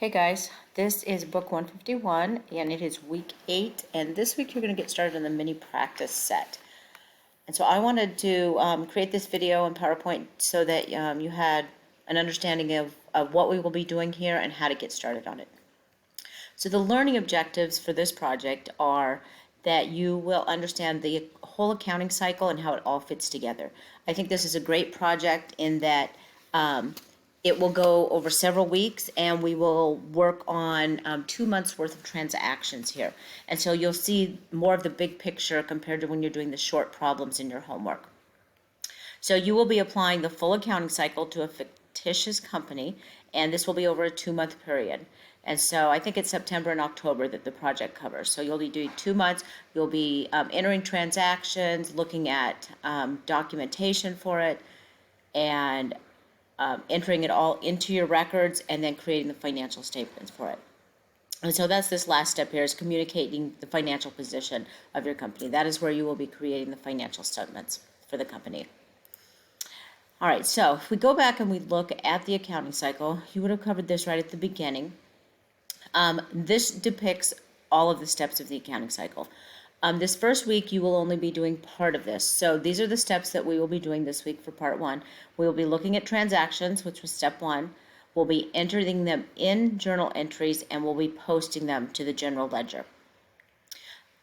Hey guys, this is book 151 and it is week 8, and this week you're going to get started on the mini practice set. And so I wanted to create this video in PowerPoint so that you had an understanding of what we will be doing here and how to get started on it. So the learning objectives for this project are that you will understand the whole accounting cycle and how it all fits together. I think this is a great project in that it will go over several weeks, and we will work on 2 months worth of transactions here. And so you'll see more of the big picture compared to when you're doing the short problems in your homework. So you will be applying the full accounting cycle to a fictitious company, and this will be over a 2-month period. And so I think it's September and October that the project covers. So you'll be doing 2 months. You'll be entering transactions, looking at documentation for it, and entering it all into your records, and then creating the financial statements for it. And so that's this last step here, is communicating the financial position of your company. That is where you will be creating the financial statements for the company. All right, so if we go back and we look at the accounting cycle, you would have covered this right at the beginning. This depicts all of the steps of the accounting cycle. This first week, you will only be doing part of this. So these are the steps that we will be doing this week for part 1. We will be looking at transactions, which was step 1. We'll be entering them in journal entries, and we'll be posting them to the general ledger.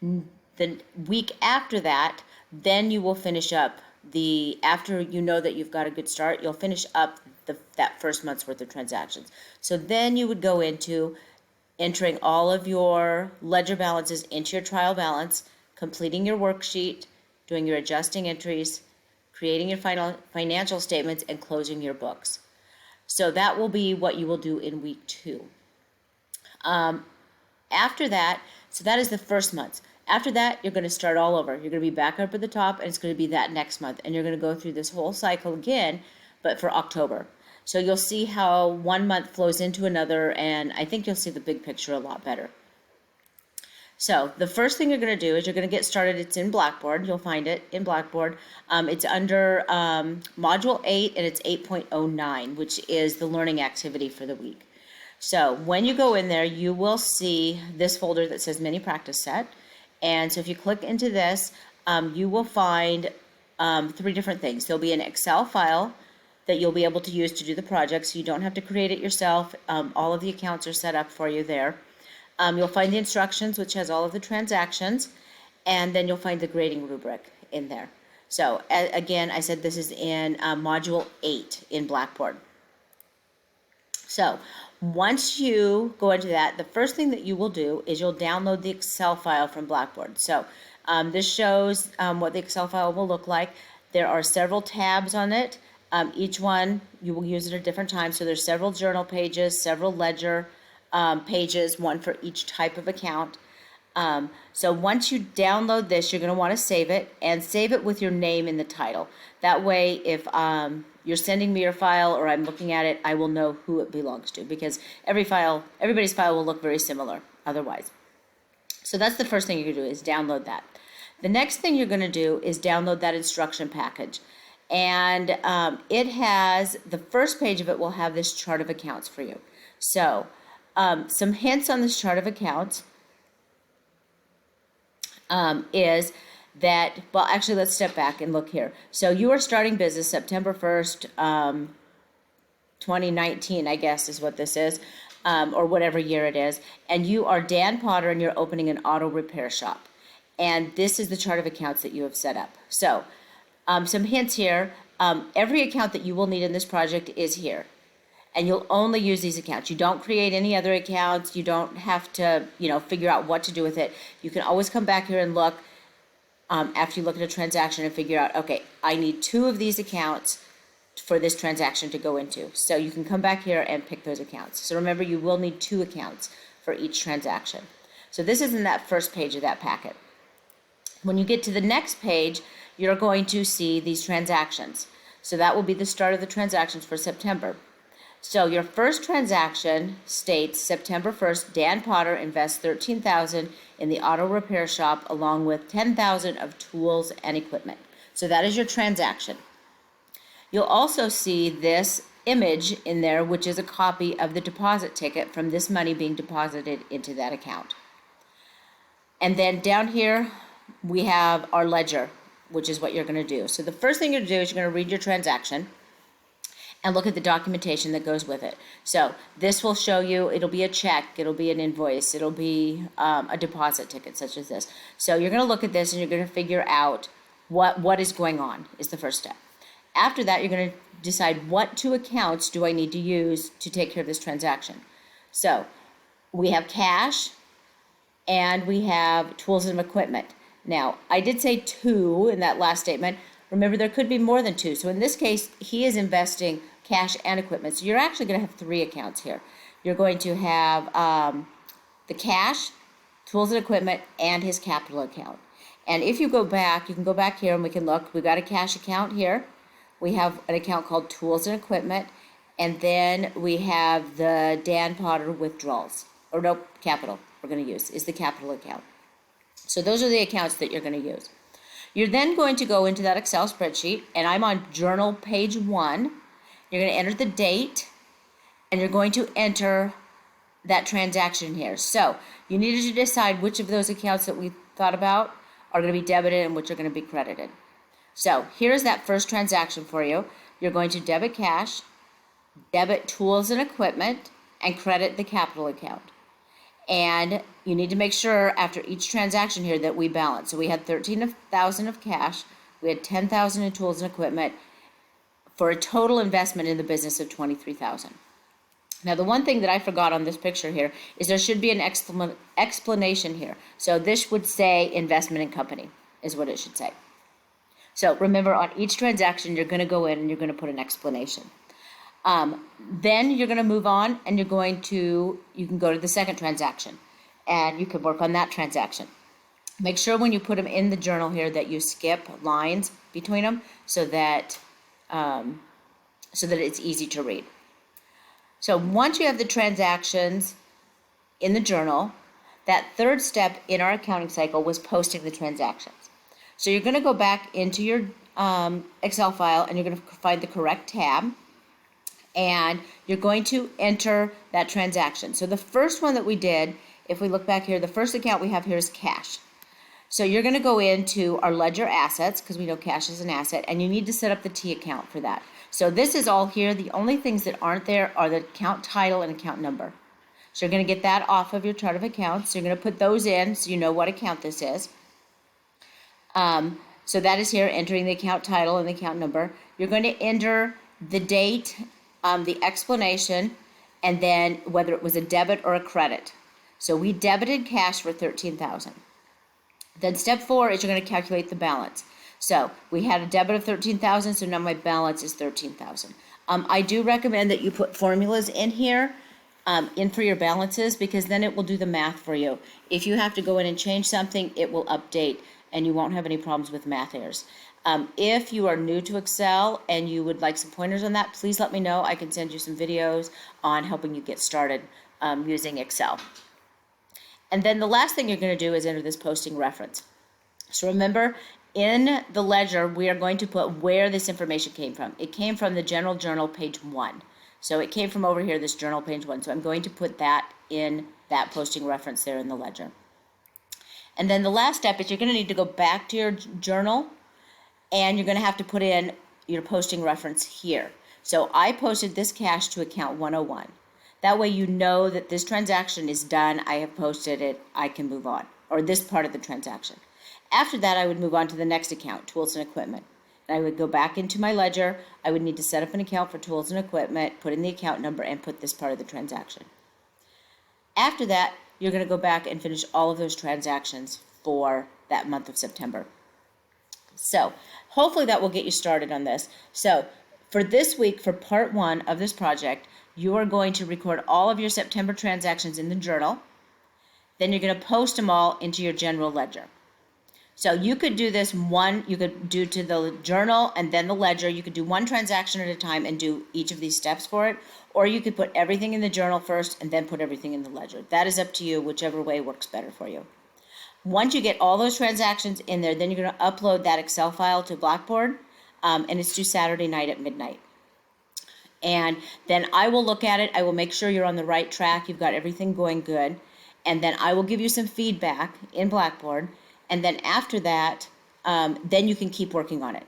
The week after that, then you will finish up after you know that you've got a good start, you'll finish up that first month's worth of transactions. So then you would go into entering all of your ledger balances into your trial balance, completing your worksheet, doing your adjusting entries, creating your final financial statements, and closing your books. So that will be what you will do in week 2. After that, so that is the first month. After that, you're going to start all over. You're going to be back up at the top, and it's going to be that next month. And you're going to go through this whole cycle again, but for October. So you'll see how 1 month flows into another, and I think you'll see the big picture a lot better. So the first thing you're going to do is you're going to get started. It's in Blackboard. You'll find it in Blackboard. It's under Module 8, and it's 8.09, which is the learning activity for the week. So when you go in there, you will see this folder that says Mini Practice Set. And so if you click into this, you will find 3 different things. There'll be an Excel file that you'll be able to use to do the project, so you don't have to create it yourself. All of the accounts are set up for you there. You'll find the instructions, which has all of the transactions, and then you'll find the grading rubric in there. So again, I said this is in Module 8 in Blackboard. So once you go into that, the first thing that you will do is you'll download the Excel file from Blackboard. So this shows what the Excel file will look like. There are several tabs on it. Each one you will use at a different time. So there's several journal pages, several ledger pages, one for each type of account. So once you download this, you're going to want to save it, and save it with your name in the title. That way, if you're sending me your file or I'm looking at it, I will know who it belongs to, because everybody's file will look very similar otherwise. So that's the first thing you're going to do, is download that. The next thing you're going to do is download that instruction package. And it has, the first page of it will have this chart of accounts for you. So some hints on this chart of accounts is that, well, actually, let's step back and look here. So you are starting business September 1st, 2019, I guess is what this is, or whatever year it is. And you are Dan Potter, and you're opening an auto repair shop. And this is the chart of accounts that you have set up. So some hints here. Every account that you will need in this project is here. And you'll only use these accounts. You don't create any other accounts. You don't have to, figure out what to do with it. You can always come back here and look after you look at a transaction and figure out, okay, I need 2 of these accounts for this transaction to go into. So you can come back here and pick those accounts. So remember, you will need 2 accounts for each transaction. So this is in that first page of that packet. When you get to the next page, you're going to see these transactions. So that will be the start of the transactions for September. So your first transaction states September 1st, Dan Potter invests $13,000 in the auto repair shop, along with $10,000 of tools and equipment. So that is your transaction. You'll also see this image in there, which is a copy of the deposit ticket from this money being deposited into that account. And then down here, we have our ledger, which is what you're going to do. So the first thing you're going to do is you're going to read your transaction and look at the documentation that goes with it. So this will show you, it'll be a check, it'll be an invoice, it'll be a deposit ticket such as this. So you're going to look at this and you're going to figure out what is going on is the first step. After that, you're going to decide what two accounts do I need to use to take care of this transaction. So we have cash and we have tools and equipment. Now, I did say two in that last statement. Remember, there could be more than two. So in this case, he is investing cash and equipment. So you're actually going to have three accounts here. You're going to have the cash, tools and equipment, and his capital account. And if you go back, you can go back here and we can look. We've got a cash account here. We have an account called tools and equipment. And then we have the Dan Potter withdrawals. Or no, capital we're going to use is the capital account. So those are the accounts that you're going to use. You're then going to go into that Excel spreadsheet, and I'm on journal page 1. You're going to enter the date, and you're going to enter that transaction here. So you needed to decide which of those accounts that we thought about are going to be debited and which are going to be credited. So here's that first transaction for you. You're going to debit cash, debit tools and equipment, and credit the capital account. And you need to make sure after each transaction here that we balance. So we had $13,000 of cash, we had $10,000 in tools and equipment for a total investment in the business of $23,000. Now the one thing that I forgot on this picture here is there should be an explanation here. So this would say investment in company is what it should say. So remember, on each transaction you're going to go in and you're going to put an explanation. Then you're going to move on and you can go to the second transaction and you can work on that transaction. Make sure when you put them in the journal here that you skip lines between them so that it's easy to read. So once you have the transactions in the journal, that third step in our accounting cycle was posting the transactions. So you're going to go back into your Excel file and you're going to find the correct tab. And you're going to enter that transaction. So the first one that we did, if we look back here, the first account we have here is cash. So you're going to go into our ledger assets, because we know cash is an asset, and you need to set up the T account for that. So this is all here. The only things that aren't there are the account title and account number. So you're going to get that off of your chart of accounts. So you're going to put those in so you know what account this is. So that is here, entering the account title and the account number. You're going to enter the date, the explanation, and then whether it was a debit or a credit. So we debited cash for $13,000. Then step 4 is you're going to calculate the balance. So we had a debit of $13,000, so now my balance is $13,000. I do recommend that you put formulas in here, in for your balances, because then it will do the math for you. If you have to go in and change something, it will update and you won't have any problems with math errors. If you are new to Excel and you would like some pointers on that, please let me know. I can send you some videos on helping you get started using Excel. And then the last thing you're going to do is enter this posting reference. So remember, in the ledger, we are going to put where this information came from. It came from the general journal, page 1. So it came from over here, this journal, page 1. So I'm going to put that in that posting reference there in the ledger. And then the last step is you're going to need to go back to your journal and you're going to have to put in your posting reference here. So I posted this cash to account 101. That way you know that this transaction is done, I have posted it, I can move on, or this part of the transaction. After that, I would move on to the next account, tools and equipment. And I would go back into my ledger, I would need to set up an account for tools and equipment, put in the account number, and put this part of the transaction. After that, you're going to go back and finish all of those transactions for that month of September. So hopefully that will get you started on this. So for this week, for part 1 of this project, you are going to record all of your September transactions in the journal. Then you're going to post them all into your general ledger. So you could do this you could do to the journal and then the ledger. You could do one transaction at a time and do each of these steps for it. Or you could put everything in the journal first and then put everything in the ledger. That is up to you, whichever way works better for you. Once you get all those transactions in there, then you're going to upload that Excel file to Blackboard, and it's due Saturday night at midnight. And then I will look at it. I will make sure you're on the right track. You've got everything going good. And then I will give you some feedback in Blackboard. And then after that, then you can keep working on it.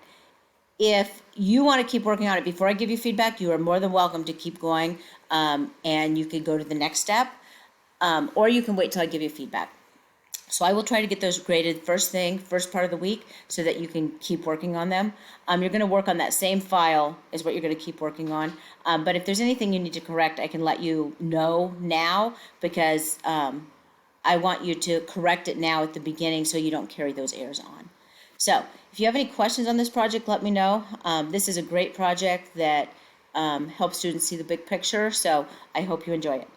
If you want to keep working on it before I give you feedback, you are more than welcome to keep going, and you can go to the next step, or you can wait till I give you feedback. So I will try to get those graded first part of the week, so that you can keep working on them. You're going to work on that same file is what you're going to keep working on. But if there's anything you need to correct, I can let you know now, because I want you to correct it now at the beginning so you don't carry those errors on. So if you have any questions on this project, let me know. This is a great project that helps students see the big picture, so I hope you enjoy it.